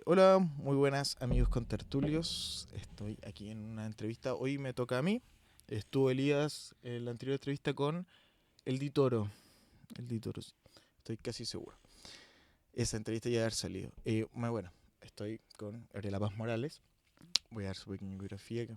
Hola, muy buenas amigos contertulios. Estoy aquí en una entrevista. Hoy me toca a mí. Estuvo Elías en la anterior entrevista con el Ditoro. El Ditoro, sí. Estoy casi seguro. Esa entrevista ya debe haber salido. Bueno, estoy con Gabriela Paz Morales. Voy a dar su pequeña biografía.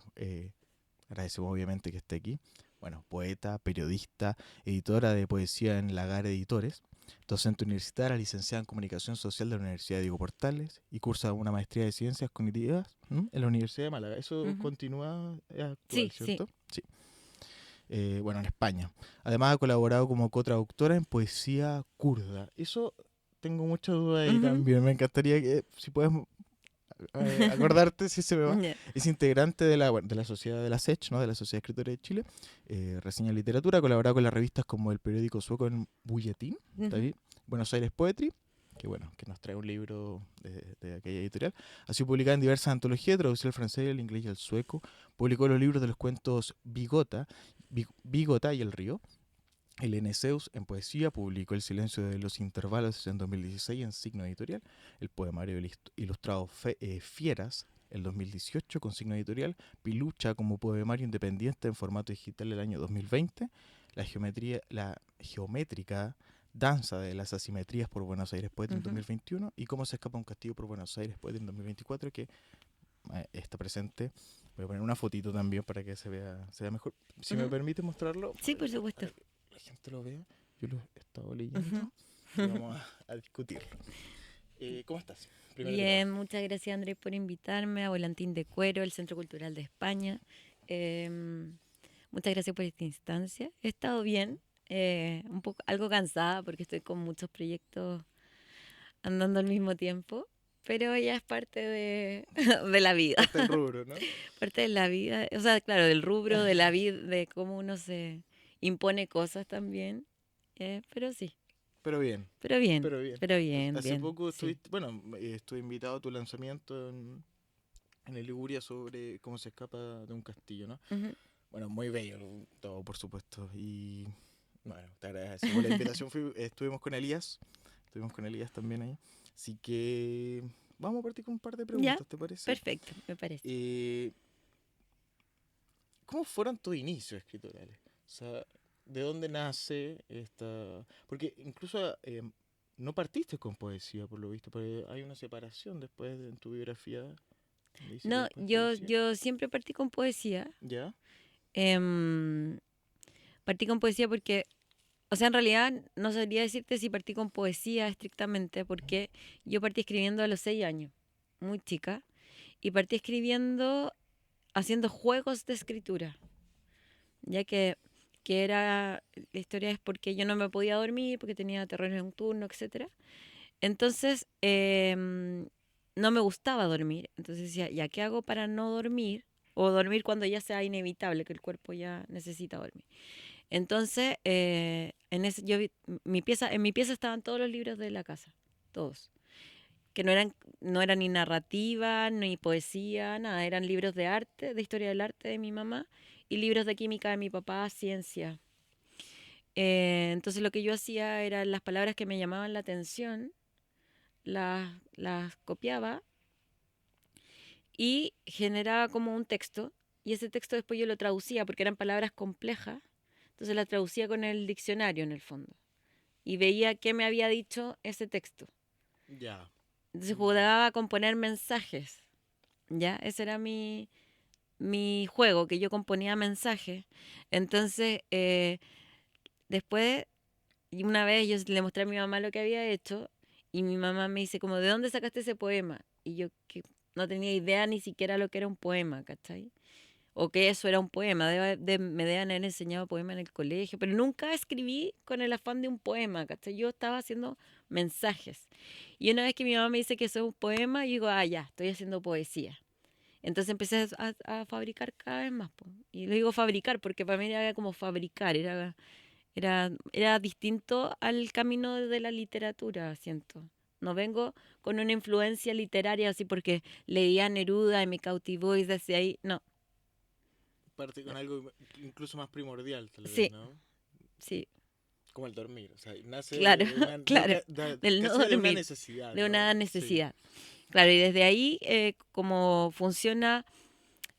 Agradecemos obviamente que esté aquí. Bueno, poeta, periodista, editora de poesía en Lagar Editores, docente universitaria, licenciada en Comunicación Social de la Universidad Diego Portales y cursa una maestría de Ciencias Cognitivas en la Universidad de Málaga. Eso Ujú. continúa, es actual, Sí, sí. ¿cierto? Sí. Bueno, en España. Además ha colaborado como cotraductora en poesía kurda. Eso tengo mucha duda ahí Ujú. también. Me encantaría que, si puedes acordarte si se me va. Ya. Es integrante de la Sociedad de la SECH, ¿no? De la Sociedad de Escritores de Chile. Reseña literatura, colabora con las revistas como el periódico sueco en Bulletin, ¿está Ujú. bien? Buenos Aires Poetry, que bueno, que nos trae un libro de aquella editorial. Ha sido publicada en diversas antologías, traducida al francés, al inglés y al sueco. Publicó los libros de los cuentos Bigota y El Río. El Eneseus en poesía publicó El silencio de los intervalos en 2016 en Signo Editorial, el poemario ilustrado Fieras el 2018 con Signo Editorial, Pilucha como poemario independiente en formato digital el año 2020, la geométrica danza de las asimetrías por Buenos Aires Poetry en Ujú. 2021 y Cómo se escapa un castillo por Buenos Aires Poetry en 2024 que está presente. Voy a poner una fotito también para que se vea mejor. Si me Ujú. permite mostrarlo, Sí, por supuesto. para que la gente lo vea. Yo lo he estado Ujú. leyendo y vamos a discutirlo. ¿Cómo estás? Primero que todo. Bien, muchas gracias Andrés por invitarme a Volantín de Cuero, el Centro Cultural de España. Em, Muchas gracias por esta instancia. He estado bien, un poco algo cansada porque estoy con muchos proyectos andando al mismo tiempo, pero ya es parte de, de la vida, Parte del rubro, ¿no? parte de la vida, o sea, claro, del rubro, de la vida, de cómo uno se impone cosas también, pero sí. Pero bien, Pero bien, pero bien. pero bien, Hace bien, poco sí. estuviste, bueno, estuve invitado a tu lanzamiento en el Liguria sobre cómo se escapa de un castillo, ¿no? Ujú. Bueno, muy bello todo, por supuesto. Y bueno, te agradecemos la invitación. Estuvimos con Elías también ahí. Así que vamos a partir con un par de Ya, preguntas, ¿te parece? perfecto, me parece. Eh, ¿Cómo fueron tus inicios escriturales? O sea, ¿de dónde nace esta...? Porque incluso no partiste con poesía, por lo visto, porque hay una separación después en tu biografía, donde dice que No, después yo, poesía. yo siempre partí con poesía. ¿Ya? em, Partí con poesía porque, o sea, en realidad no sabría decirte si partí con poesía estrictamente, porque yo partí escribiendo a los 6 años, muy chica, y partí escribiendo haciendo juegos de escritura, ya que era, la historia es porque yo no me podía dormir, porque tenía terrores nocturnos, etcétera. Entonces, no me gustaba dormir. Entonces decía, ¿ya qué hago para no dormir? O dormir cuando ya sea inevitable, que el cuerpo ya necesita dormir. Entonces, en mi pieza estaban todos los libros de la casa, todos. Que no eran ni narrativa, ni poesía, nada. Eran libros de arte, de historia del arte de mi mamá, y libros de química de mi papá, ciencia. Entonces lo que yo hacía era las palabras que me llamaban la atención, las copiaba y generaba como un texto. Y ese texto después yo lo traducía porque eran palabras complejas. Entonces las traducía con el diccionario en el fondo. Y veía qué me había dicho ese texto. Ya. Entonces Ya. jugaba a componer mensajes. ¿Ya? Ese era mi juego, que yo componía mensajes. Entonces, después, y una vez yo le mostré a mi mamá lo que había hecho y mi mamá me dice como, ¿de dónde sacaste ese poema? Y yo que no tenía idea ni siquiera lo que era un poema, ¿cachai? O que eso era un poema, me deben haber enseñado poema en el colegio, pero nunca escribí con el afán de un poema, ¿cachai? Yo estaba haciendo mensajes. Y una vez que mi mamá me dice que eso es un poema, yo digo, ah, ya, estoy haciendo poesía. Entonces empecé a fabricar cada vez más, po. Y le digo fabricar porque para mí era como fabricar, era distinto al camino de la literatura, siento. No vengo con una influencia literaria así porque leía a Neruda y me cautivó y desde ahí, no. Parte con algo incluso más primordial, tal vez, Sí, ¿no? sí, Como el dormir. O sea, nace claro, de una... claro, del no casi de una dormir, necesidad, de ¿no? una Sí. necesidad. Claro, y desde ahí, como funciona,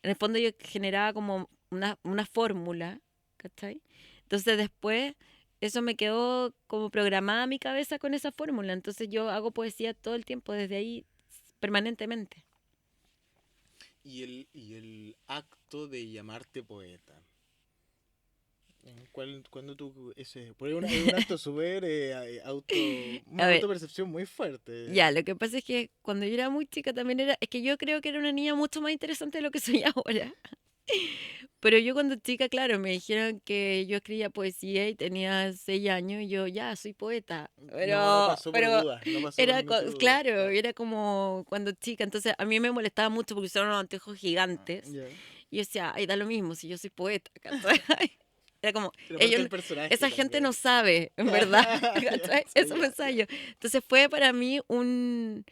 en el fondo yo generaba como una fórmula, ¿cachai? Entonces después eso me quedó como programada en mi cabeza con esa fórmula. Entonces yo hago poesía todo el tiempo, desde ahí, permanentemente. Y el acto de llamarte poeta. Cuando tú, ese, porque es un acto súper A una ver, autopercepción muy fuerte. ya, lo que pasa es que cuando yo era muy chica también es que yo creo que era una niña mucho más interesante de lo que soy ahora. Pero yo cuando chica, claro, me dijeron que yo escribía poesía y tenía 6 años y yo ya soy poeta. No pasó por Pero dudas, no pasó por era, minuto de dudas, claro, claro. era como cuando chica. Entonces a mí me molestaba mucho porque usaban unos anteojos gigantes. Ya. Y yo decía, ay, da lo mismo si yo soy poeta, ¿cachai? Era como, Era parte ellos, del personaje esa gente también. no sabe, en verdad, Ya, ¿cachai? sí, Eso ya, pensaba ya. yo. Entonces fue para mí un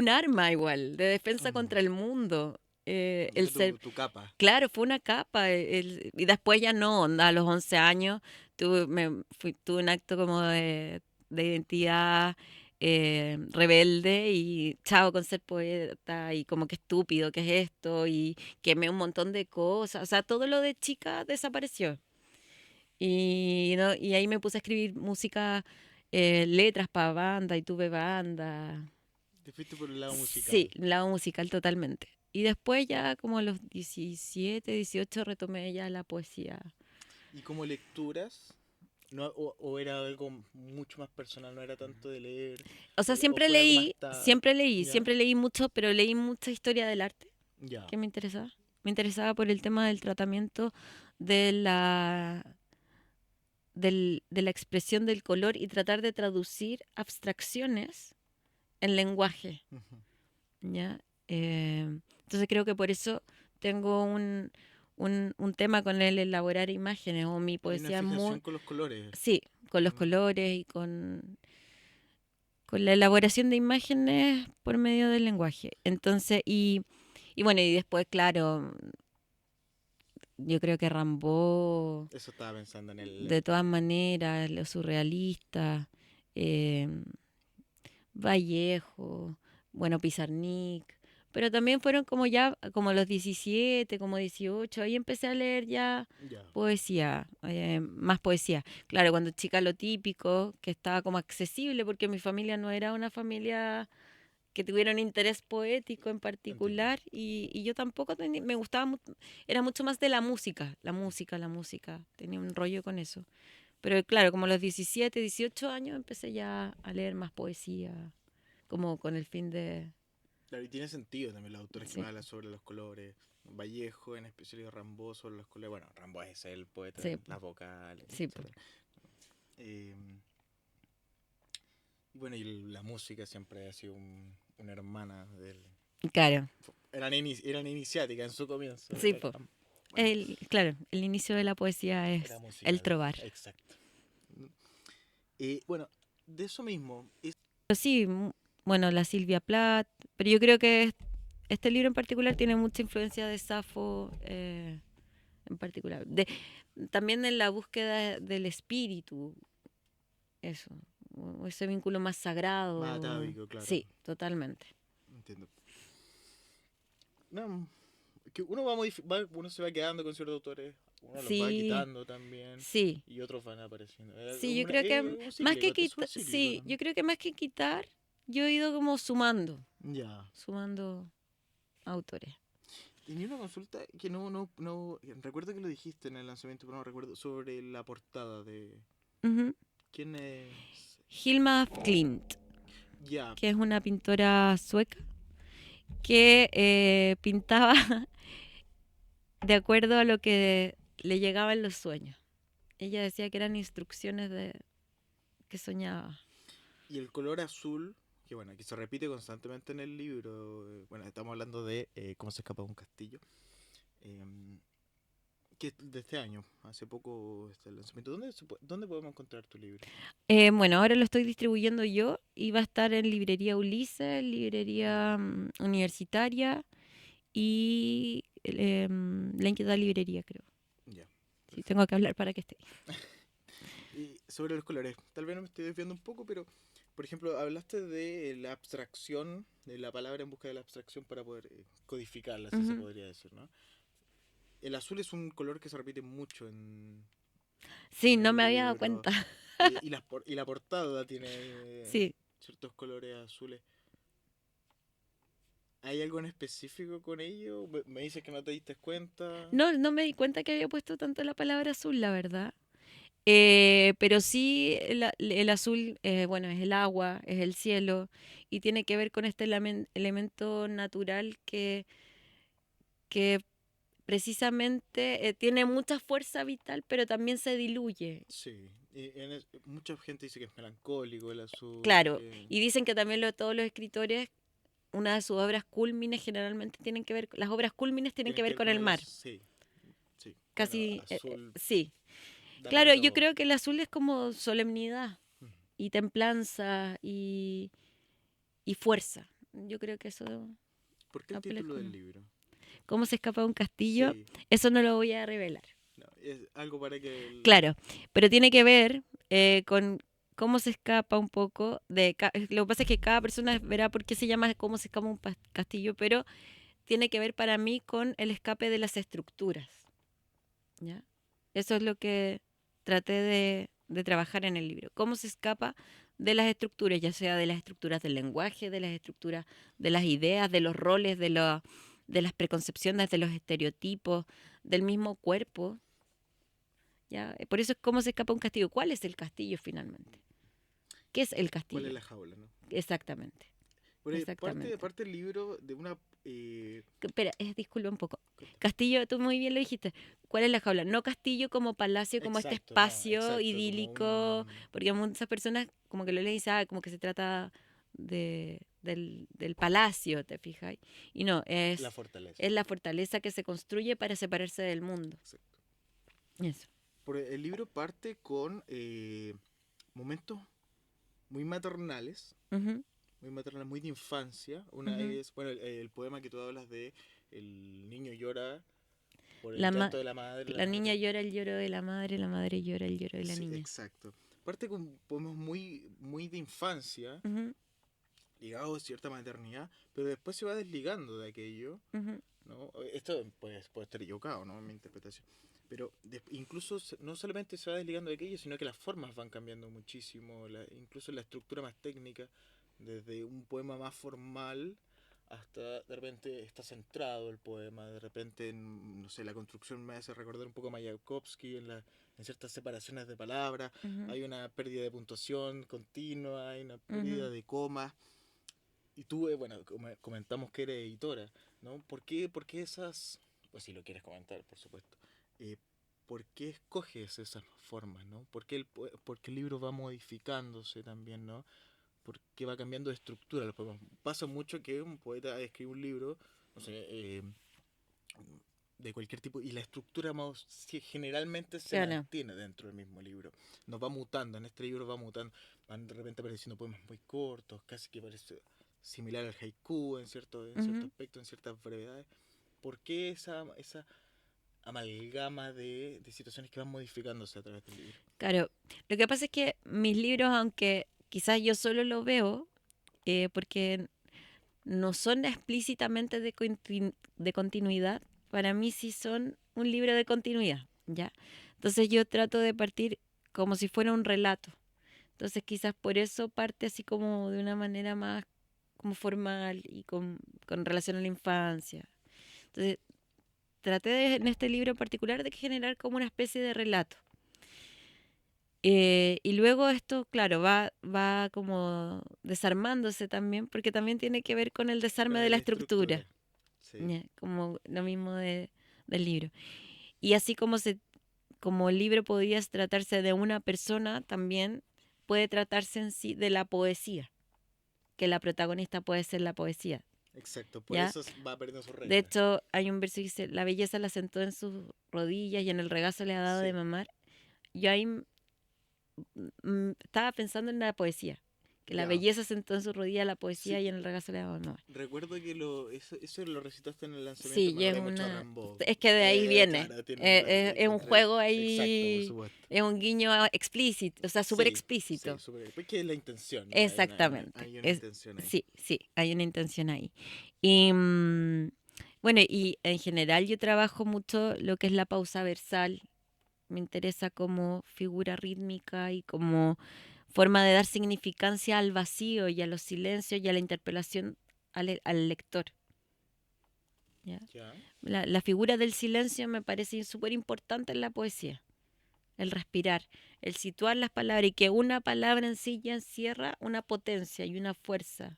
arma igual, de defensa Mm. contra el mundo. El Fue ser, tu capa. claro, fue una capa. Y después ya no, onda, a los 11 años tuve un acto como de identidad rebelde y chao con ser poeta y como que estúpido, ¿qué es esto? Y quemé un montón de cosas. O sea, todo lo de chica desapareció. Y, no, y ahí me puse a escribir música, letras para banda y tuve banda. Te fuiste por el lado Sí, musical. lado musical totalmente. Y después ya como a los 17 18 retomé ya la poesía. ¿Y como lecturas? No, o era algo mucho más personal, no era tanto de leer, O sea, o fue algo más ¿ya? siempre leí mucho, pero leí mucha historia del arte, Ya. que me interesaba. Me interesaba por el tema del tratamiento de de la expresión del color y tratar de traducir abstracciones en lenguaje. Ujú. ¿Ya? Entonces creo que por eso tengo un tema con el elaborar imágenes o mi Hay una poesía es muy, fijación con los colores. sí, con los Mm. colores y con la elaboración de imágenes por medio del lenguaje. Entonces, y bueno, y después, claro, yo creo que Rimbaud, Eso estaba pensando en el... de todas maneras, lo surrealista, eh, Vallejo, bueno, Pizarnik, pero también fueron como ya, como los 17 como 18 ahí empecé a leer ya Ya. poesía, más poesía. Claro, cuando chica lo típico, que estaba como accesible, porque mi familia no era una familia que tuviera un interés poético en Entiendo. particular y yo tampoco me gustaba, era mucho más de la música, tenía un rollo con eso. Pero claro, como a los 17 18 años empecé ya a leer más poesía como con el fin de... Claro, y tiene sentido también los autores que Sí, me hablan sobre los colores. Vallejo, en especial, y Rimbaud sobre los colores. Bueno, Rimbaud es el poeta sí, de las vocales, sí, etcétera. Eh, y bueno, y la música siempre ha sido una hermana del... claro, Eran iniciáticas en su comienzo. sí, po. Bueno, Claro, el inicio de la poesía era es el musical, trovar. exacto. Bueno, de eso mismo, Pero sí, bueno, la Silvia Plath, pero yo creo que este libro en particular tiene mucha influencia de Safo en particular. También en la búsqueda del espíritu, eso, o ese vínculo más más sagrado. atávico, claro. Sí, totalmente. Entiendo. No, que uno se va quedando con ciertos autores, uno los va Sí, quitando también sí. y otros van apareciendo. Sí, yo creo que Un más que cíclico, es súper quitar, cíclico sí, yo también. creo que más que quitar, yo he ido como Ya. sumando autores. Tenía una consulta que no, recuerdo que lo dijiste en el lanzamiento, pero no recuerdo, sobre la portada de... Ujú. ¿Quién es? Hilma af Klint, Ya, que es una pintora sueca que pintaba de acuerdo a lo que le llegaba en los sueños. Ella decía que eran instrucciones de que soñaba. y el color azul, que bueno, que se repite constantemente en el libro, bueno, estamos hablando de cómo se escapa de un castillo, em, que es de este año, hace poco está el lanzamiento. ¿Dónde podemos encontrar tu libro? Bueno, ahora lo estoy distribuyendo yo y va a estar en librería Ulises, librería universitaria y la Inquieta Librería, creo. Ya, Sí, perfecto. tengo que hablar para que esté. sobre los colores. Tal vez no me estoy desviando un poco, pero, por ejemplo, hablaste de la abstracción, de la palabra en busca de la abstracción para poder codificarla, así se Ujú. podría decir, ¿no? El azul es un color que se repite mucho Sí, en no el me había dado libro. cuenta. Y la portada tiene Sí. ciertos colores azules. ¿Hay algo en específico con ello? Me dices que no te diste cuenta. No, no me di cuenta que había puesto tanto la palabra azul, la verdad. Pero sí, el azul, bueno, es el agua, es el cielo, y tiene que ver con este elemento natural que precisamente tiene mucha fuerza vital, pero también se diluye. Sí, mucha gente dice que es melancólico el azul, Claro, que y dicen que también todos los escritores, una de sus obras cúlmines generalmente tienen que ver, las obras cúlmines tienen que tienen que ver ver con con el el mar, azul. Sí, sí. Bueno, casi, azul sí. da para Claro, yo todo. creo que el azul es como solemnidad Ujú. y templanza y fuerza. Yo creo que eso ¿Por qué el Apple es título del como... libro? ¿Cómo se escapa de un castillo? Sí, Eso no lo voy a revelar. no, es algo para que Claro, pero tiene que ver con cómo se escapa un poco de... Lo que pasa es que cada persona verá por qué se llama cómo se escapa un castillo, pero tiene que ver para mí con el escape de las estructuras, ¿ya? Eso es lo que traté de trabajar en el libro. Cómo se escapa de las estructuras, ya sea de las estructuras del lenguaje, de las estructuras de las ideas, de los roles, de las preconcepciones, de los estereotipos, del mismo cuerpo, ¿ya? Por eso es cómo se escapa un castillo. ¿Cuál es el castillo finalmente? ¿Qué es el cuál es castillo? la jaula, ¿no? Exactamente, Bueno, exactamente. parte el libro de una Espera, disculpa un poco. cuenta. Castillo, tú muy bien lo dijiste. ¿Cuál es la jaula? No castillo como palacio, como este Exacto, no, espacio exacto, como idílico, un porque muchas personas como que lo leen y dicen, como que se trata del palacio, ¿te fijas? Y no, la es fortaleza. la fortaleza que se construye para separarse del mundo. Exacto. Eso. El libro parte con momentos muy maternales, Ujú, muy de infancia. Una ujú. es, bueno, el poema que tú hablas de el niño llora por el La, ma- llanto de la la niña madre. llora el lloro de la madre llora el lloro de la Sí, niña. exacto. Parte con poemas muy de infancia, Ujú, ligados a cierta maternidad, pero después se va desligando de aquello, ujú, ¿no? Esto puede estar equivocado, ¿no? En mi interpretación. Pero incluso no solamente se va desligando de aquello, sino que las formas van cambiando muchísimo, incluso la estructura más técnica, desde un poema más formal hasta de repente está centrado el poema, de repente, no sé, la construcción me hace recordar un poco a Mayakovsky en ciertas separaciones de palabras, ujú, hay una pérdida de puntuación continua, hay una pérdida ujú. de comas, y tú, bueno, comentamos que eres editora, ¿no? Por qué esas, pues si lo quieres comentar, por supuesto, eh, ¿por qué escoges esas formas, ¿no? ¿Por qué el libro va modificándose también, ¿no? ¿Por qué va cambiando de estructura los poemas? Pasa mucho que un poeta escribe un libro, no sé, de cualquier tipo, y la estructura más, generalmente se Claro. mantiene dentro del mismo libro. No va mutando, en este libro va mutando, van de repente apareciendo poemas muy cortos, casi que parece similar al haiku en cierto Ujú. aspecto, en ciertas brevedades. ¿Por qué esa amalgama de situaciones que van modificándose a través del libro? Claro, lo que pasa es que mis libros, aunque quizás yo solo lo veo, porque no son explícitamente de continuidad, para mí sí son un libro de continuidad, ¿ya? Entonces yo trato de partir como si fuera un relato. Entonces quizás por eso parte así como de una manera más como formal y con relación a la infancia. Entonces traté en este libro en particular de generar como una especie de relato. Y luego esto, claro, va como desarmándose también, porque también tiene que ver con el Con desarme de la la estructura, estructura, sí, ¿ya? Como lo mismo del libro. Y así como el libro podía tratarse de una persona, también puede tratarse en sí de la poesía, que la protagonista puede ser la poesía, exacto, por ¿ya? eso va perdiendo sus De reglas. hecho, hay un verso que dice, la belleza la sentó en sus rodillas y en el regazo le ha dado de Sí, mamar. Yo ahí estaba pensando en la poesía, Que la Ya. belleza sentó en su rodilla la poesía Sí, y en el regazo le daba honor. recuerdo que eso lo recitaste en el lanzamiento y Sí, me y es acordé mucho a una... Rambo. Es que de ahí viene. Claro, tiene un Es un entre... juego Exacto, por ahí, supuesto. es un guiño explícito, o sea, súper Sí, sí, explícito. súper. Porque es la intención, Exactamente. hay una intención ahí. Sí, sí, hay una intención ahí. Y bueno, y en general yo trabajo mucho lo que es la pausa versal. Me interesa como figura rítmica y como forma de dar significancia al vacío y a los silencios y a la interpelación al lector. ¿Ya? Ya, La figura del silencio me parece súper importante en la poesía. El respirar, el situar las palabras y que una palabra en sí ya encierra una potencia y una fuerza.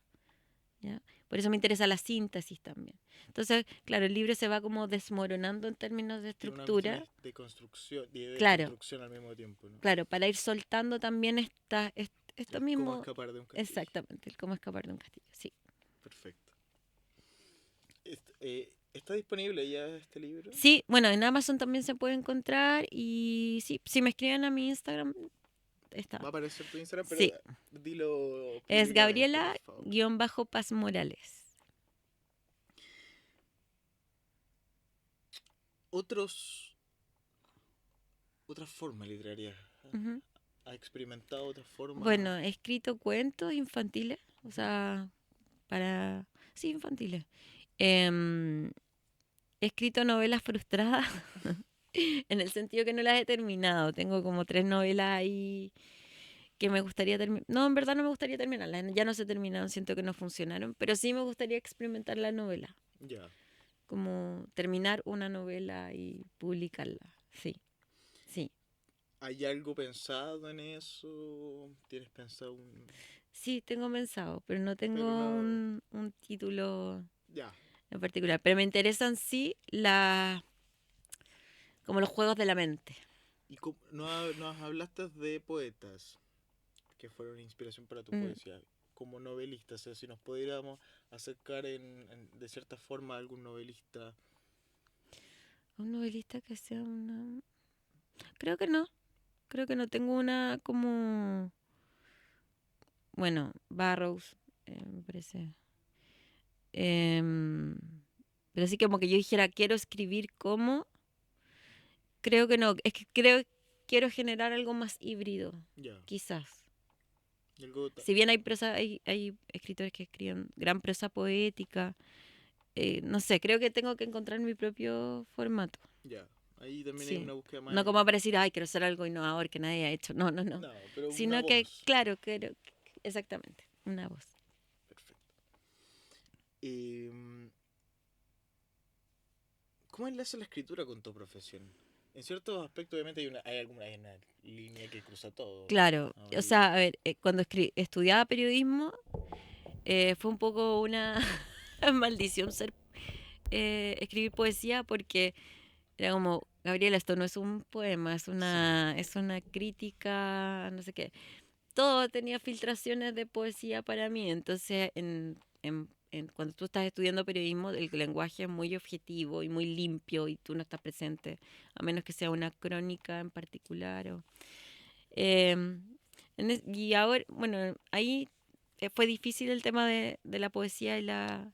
¿Ya? Por eso me interesa la síntesis también. Entonces, claro, el libro se va como desmoronando en términos de tiene una cuestión estructura. de construcción y de Claro, construcción al mismo tiempo, ¿no? claro, para ir soltando también esto Es como mismo. escapar de un castillo. Exactamente, el cómo escapar de un castillo. Sí. Perfecto. ¿Está disponible ya este libro? Sí, bueno, en Amazon también se puede encontrar y sí, si me escriben a mi Instagram, está. Va a aparecer tu Instagram, pero Sí, dilo es públicamente, por favor. Gabriela-Paz Morales. Otros, otras formas literarias. Ujú. ¿Has experimentado otras formas? Bueno, he escrito cuentos infantiles, o Ujú. sea, para... Sí, infantiles. Em, He escrito novelas frustradas, en el sentido que no las he terminado. Tengo como 3 novelas ahí que me gustaría terminar. No, en verdad no me gustaría terminarlas, ya no se terminaron, siento que no funcionaron, pero sí me gustaría experimentar la novela, Ya. como terminar una novela y publicarla. Sí, sí. ¿Hay algo pensado en eso? ¿Tienes pensado un...? Sí, tengo pensado, pero no Pero tengo no... un título Ya. en particular. Pero me interesan sí como los juegos de la mente. ¿Y nos hablaste de poetas que fueron inspiración para tu Mm, poesía? Como novelistas, o sea, si nos pudiéramos acercar de cierta forma a algún novelista. un novelista que sea una... Creo que no. Creo que no tengo una como... Bueno, Barrows, me parece. Em, pero así como que yo dijera, quiero escribir como... Creo que no. Es que quiero generar algo más híbrido, Ya. quizás. Y algo Si bien hay escritores que escriben gran prosa poética, no sé, creo que tengo que encontrar mi propio formato. ya. Ahí también hay Sí. una búsqueda más No en... como para decir, ay, quiero hacer algo innovador que nadie ha hecho. No, no, no. No, pero una Sino que, voz. claro, exactamente, una voz. Perfecto. Em, ¿Cómo enlaza la escritura con tu profesión? En ciertos aspectos, obviamente, hay una línea que cruza todo. Claro, ¿No? o sea, a ver, cuando estudiaba periodismo, fue un poco una maldición escribir poesía porque era como, Gabriela, esto no es un poema, Sí, es una crítica, no sé qué. Todo tenía filtraciones de poesía para mí. Entonces, cuando tú estás estudiando periodismo, el lenguaje es muy objetivo y muy limpio y tú no estás presente, a menos que sea una crónica en particular. Em, y ahora, bueno, ahí fue difícil el tema de la poesía y la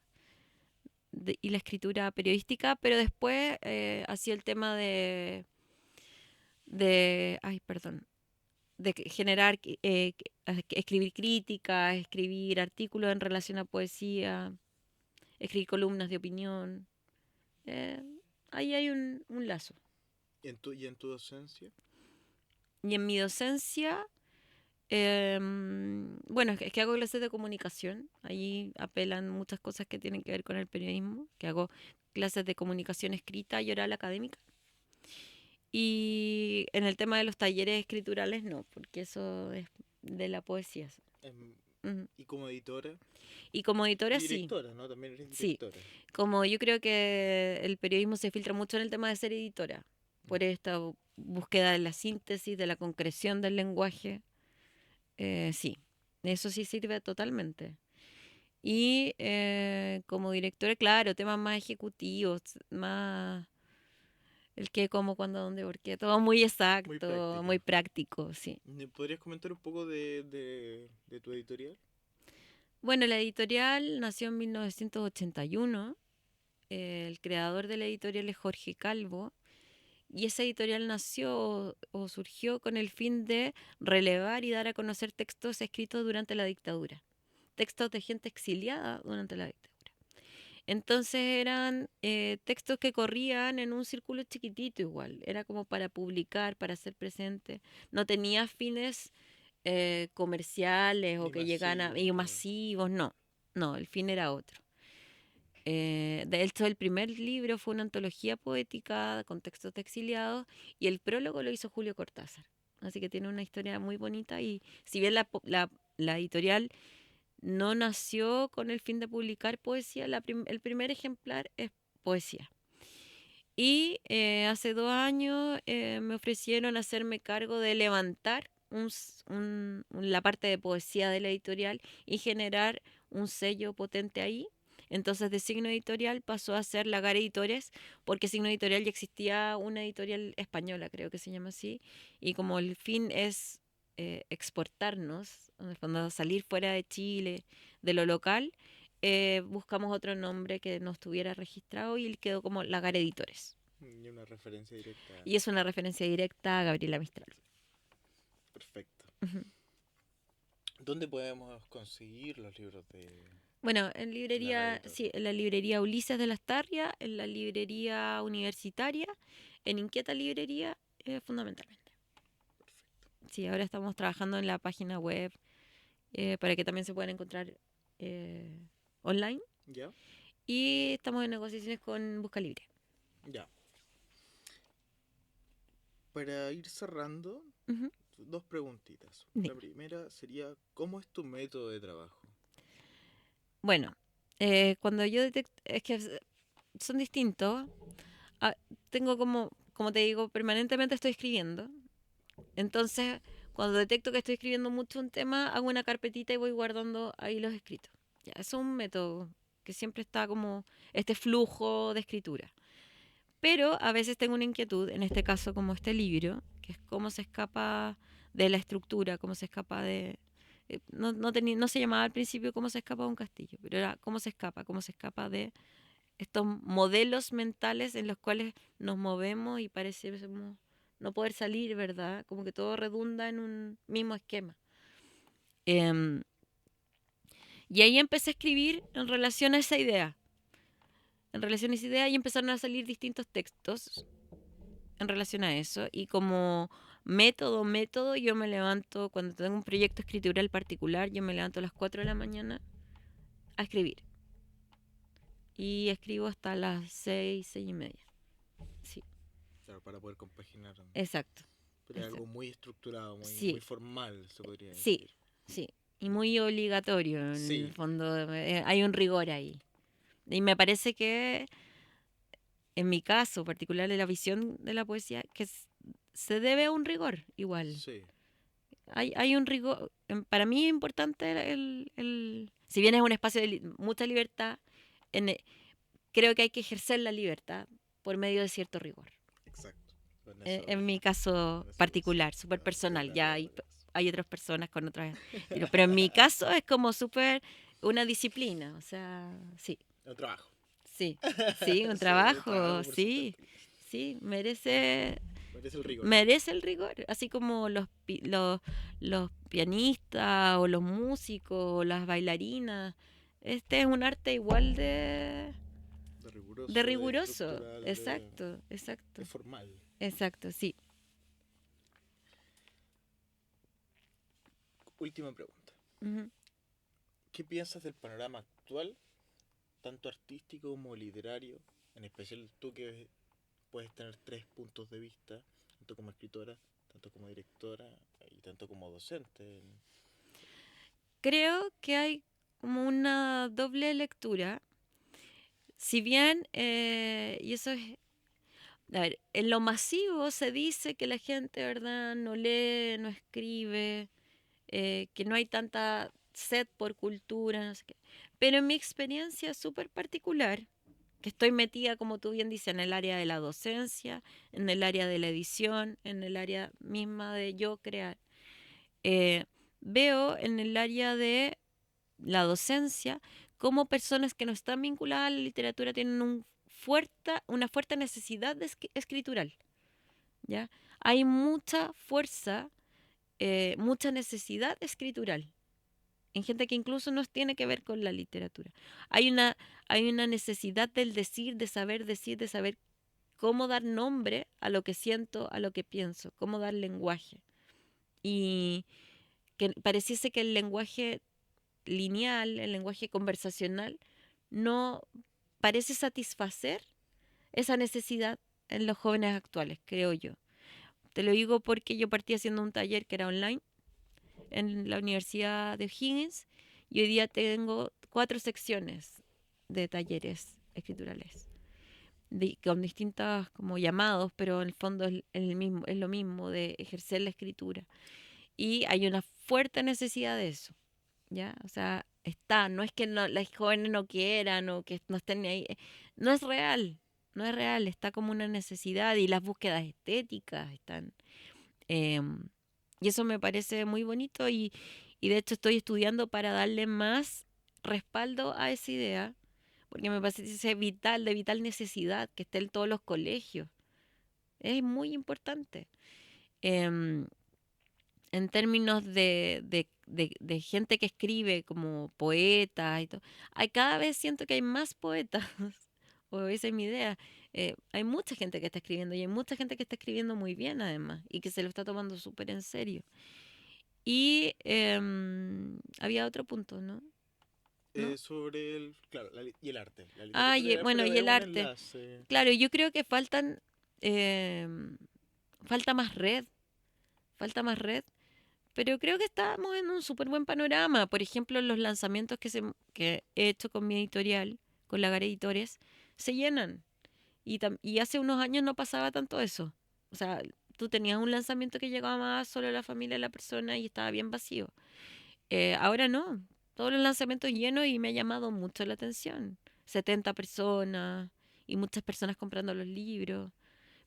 escritura periodística, pero después ha sido el tema ay, perdón, generar, escribir críticas, escribir artículos en relación a poesía, escribir columnas de opinión. eh, Ahí hay un lazo. y en tu docencia. Y en mi docencia, bueno, es que hago clases de comunicación. Ahí apelan muchas cosas que tienen que ver con el periodismo, que hago clases de comunicación escrita y oral académica. Y en el tema de los talleres escriturales, no, porque eso es de la poesía. em, Ujú. y como editora. Y como Y editora, sí, directora, ¿no? También eres sí. directora. Como yo creo que el periodismo se filtra mucho en el tema de ser editora, por Ujú. esta búsqueda de la síntesis, de la concreción del lenguaje, sí, eso sí sirve totalmente. Y como directora, claro, temas más ejecutivos, más El qué, cómo, cuándo, dónde, por qué. Todo muy Muy exacto, muy práctica. práctico, sí. ¿Me podrías comentar un poco de tu editorial? Bueno, la editorial nació en 1981. El creador de la editorial es Jorge Calvo. Y esa editorial nació o surgió con el fin de relevar y dar a conocer textos escritos durante la dictadura. Textos de gente exiliada durante la dictadura. Entonces eran textos que corrían en un círculo chiquitito igual. Era como para publicar, para ser presente. No tenía fines comerciales o Ni que llegaran a, masivos, y claro. masivos, no. No, el fin era otro. De hecho, el primer libro fue una antología poética con textos de exiliados y el prólogo lo hizo Julio Cortázar. Así que tiene una historia muy bonita y si bien la editorial no nació con el fin de publicar poesía, el primer ejemplar es poesía. Y hace 2 años me ofrecieron hacerme cargo de levantar la parte de poesía de la editorial y generar un sello potente ahí. Entonces de Signo Editorial pasó a ser Lagar Editores, porque Signo Editorial ya existía una editorial española, creo que se llama así, y como el fin es exportarnos, en el fondo salir fuera de Chile, de lo local, buscamos otro nombre que no estuviera registrado y quedó como Lagar Editores. Y una referencia directa. Y es una referencia directa a Gabriela Mistral. Perfecto. Ujú. ¿Dónde podemos conseguir los libros Bueno, en de la librería, editor? sí, en la librería Ulises de las Tarrias, en la librería universitaria, en Inquieta Librería, fundamentalmente. Perfecto. Sí, ahora estamos trabajando en la página web para que también se puedan encontrar eh, online. ¿Ya? Y estamos en negociaciones con Busca Libre. Ya. Para ir cerrando, Ujú. dos preguntitas. La Dime. primera sería, ¿cómo es tu método de trabajo? Bueno, cuando yo detecto, es que son distintos. Ah, tengo como te digo, permanentemente estoy escribiendo. Entonces, cuando detecto que estoy escribiendo mucho un tema, hago una carpetita y voy guardando ahí los escritos. Ya, eso es un método que siempre está como este flujo de escritura. Pero a veces tengo una inquietud, en este caso como este libro, que es cómo se escapa de la estructura, cómo se escapa de... no se llamaba al principio cómo se escapa de un castillo, pero era cómo se escapa de estos modelos mentales en los cuales nos movemos y parecemos no poder salir, ¿verdad? Como que todo redunda en un mismo esquema. Em, y ahí empecé a escribir en relación a esa idea. En relación a esa idea y empezaron a salir distintos textos en relación a eso. Y como método, yo me levanto, cuando tengo un proyecto escritural particular, yo me levanto a las 4 de la mañana a escribir. Y escribo hasta las 6, 6:30. Sí, Claro, para poder compaginar. exacto, Pero es algo exacto. muy estructurado, muy Sí, formal, se podría sí, decir. sí. Y muy obligatorio, en el Sí, fondo. Hay un rigor ahí. Y me parece que, en mi caso particular de la visión de la poesía, que se debe a un rigor igual. sí, Hay un rigor. Para mí es importante si bien es un espacio de mucha libertad, en, e- creo que hay que ejercer la libertad por medio de cierto rigor. exacto. En mi caso Con eso coincido. particular, súper Estoy personal. de Ya acuerdo con eso. hay otras personas con otras pero en mi caso es como súper una disciplina. O sea, sí, El trabajo. sí, sí, un Sí, el trabajo, trabajo por sus sí, textos. sí, merece Merece el rigor. merece el rigor, así como los pianistas o los músicos o las bailarinas. Este es un arte igual de De riguroso. estructural, Exacto, de exacto, formal. exacto, sí. Última pregunta. Ujú. ¿Qué piensas del panorama actual, tanto artístico como literario? En especial tú que puedes tener tres puntos de vista, tanto como escritora, tanto como directora y tanto como docente. Creo que hay como una doble lectura. Si bien, y eso es, a ver, en lo masivo se dice que la gente, ¿verdad?, no lee, no escribe, que no hay tanta sed por cultura, no sé qué. Pero en mi experiencia súper particular, que estoy metida, como tú bien dices, en el área de la docencia, en el área de la edición, en el área misma de yo crear. Veo en el área de la docencia cómo personas que no están vinculadas a la literatura tienen una fuerte necesidad de escritural, ¿ya? Hay mucha fuerza, mucha necesidad escritural en gente que incluso no tiene que ver con la literatura. Hay una, hay una necesidad del decir, de saber cómo dar nombre a lo que siento, a lo que pienso, cómo dar lenguaje. Y que pareciese que el lenguaje lineal, el lenguaje conversacional, no parece satisfacer esa necesidad en los jóvenes actuales, creo yo. Te lo digo porque yo partí haciendo un taller que era online en la Universidad de O'Higgins y hoy día tengo 4 secciones de talleres escriturales con distintos como llamados, pero en el fondo es lo mismo de ejercer la escritura. Y hay una fuerte necesidad de eso, ¿ya? O sea, no es que las jóvenes no quieran o que no estén ahí, no es real, no es real, está como una necesidad y las búsquedas estéticas están. em, y eso me parece muy bonito y de hecho estoy estudiando para darle más respaldo a esa idea, porque me parece vital, de vital necesidad que esté en todos los colegios. Es muy importante. Em, en términos de gente que escribe como poetas y todo, cada vez siento que hay más poetas, o esa es mi idea. Hay mucha gente que está escribiendo y hay mucha gente que está escribiendo muy bien además y que se lo está tomando súper en serio. Y había otro punto, ¿no? ¿No? Sobre claro, y el arte. La Ah, literatura bueno, y es el un arte. enlace. Claro, yo creo que falta más red, falta más red. Pero creo que estamos en un súper buen panorama. Por ejemplo, los lanzamientos que he hecho con mi editorial, con Lagar Editores, se llenan. Y hace unos años no pasaba tanto eso. O sea, tú tenías un lanzamiento que llegaba más solo a la familia de la persona y estaba bien vacío. Ahora no. Todos los lanzamientos llenos y me ha llamado mucho la atención. 70 personas y muchas personas comprando los libros.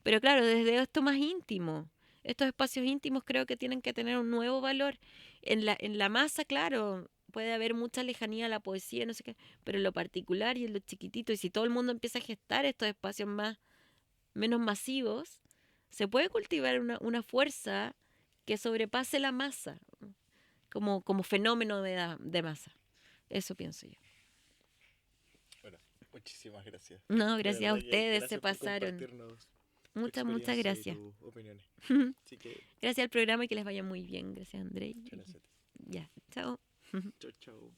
Pero claro, desde esto más íntimo. Estos espacios íntimos creo que tienen que tener un nuevo valor. En la masa, claro, puede haber mucha lejanía a la poesía, no sé qué, pero en lo particular y en lo chiquitito, y si todo el mundo empieza a gestar estos espacios menos masivos, se puede cultivar una fuerza que sobrepase la masa, como fenómeno de masa. Eso pienso yo. Bueno, muchísimas gracias. No, De gracias a verdad que ustedes, se gracias por pasaron. compartirnos tu Muchas experiencia y gracias. tus opiniones. Así que, Gracias al programa y que les vaya muy bien. Gracias, Andrei. muchas gracias a ti. Ya, chao. Chao, chao.